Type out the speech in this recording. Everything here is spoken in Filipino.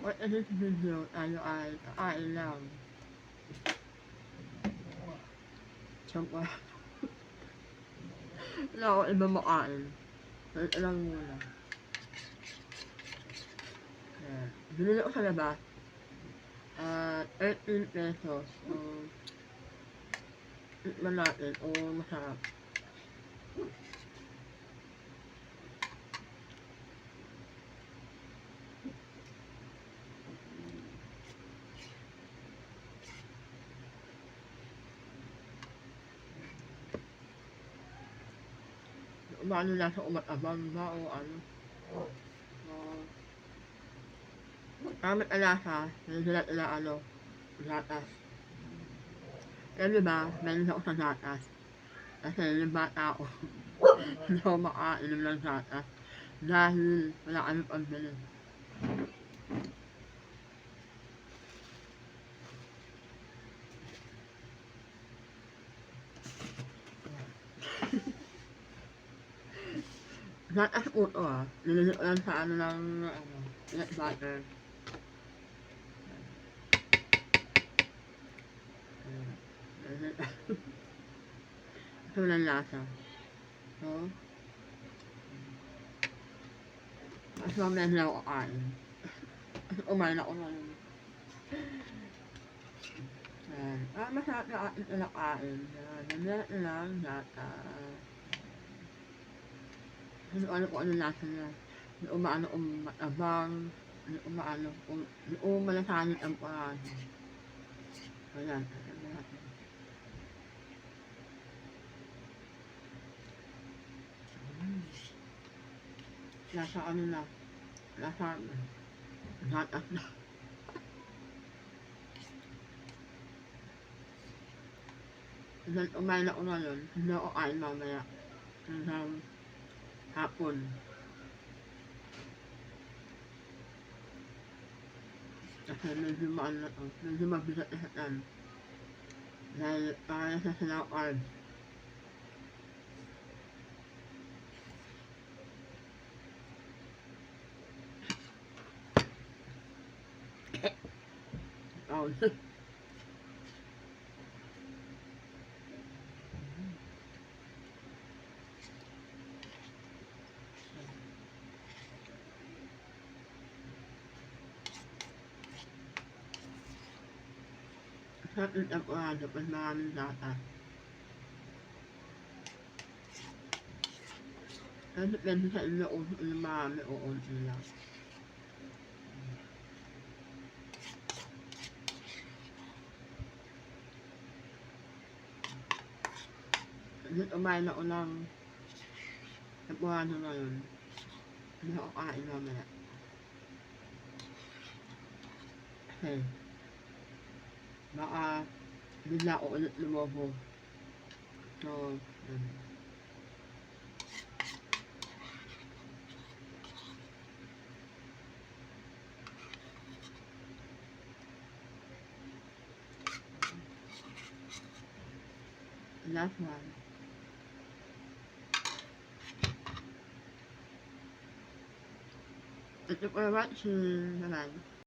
For this video, tayo ay kakain lang. Siyempre, wala ako iba makain. Ito lang muna. Ayan. Binili ko sa labas. 13 pesos. So, tikman natin. Oo, masarap. Umano nasa umat-abang ba o ano. Gamit ang lasa, nagdalat nila gatas. Kaya diba, meron ako sa gatas. Kasi yung bata ako, hindi ako makainom ng gatas. Dahil wala kami pambili. Gatas po ito nililip ko lang sa peanut butter. Ito lang lasa. So, mas mamaya na ako kakain. Kasi kumain ako ng masarap na ating kinakain. Nandiyan lang gatas. Ano ko ano lasa niya. Umaano matabang. Malasanit ang parang. Ayan. Lasa na. Lasa gatas na. Then kumain ako ngayon. Hindi ako kain mamaya. Hanggang hapon. Kasi medyo maano na to. Medyo mabigat na sa tan. Dahil parang sa sinaw carbs. Oh. Sarap yung temporado pag maraming gatas. Kasi depende sa inyo kung ano marami o konti lang. Kasi kumain ako ng temporado ngayon. Hindi ako kain mamaya. Kasi baka bigla ako ulit lumobo. So, last one. Thank you for watching. Bye-bye.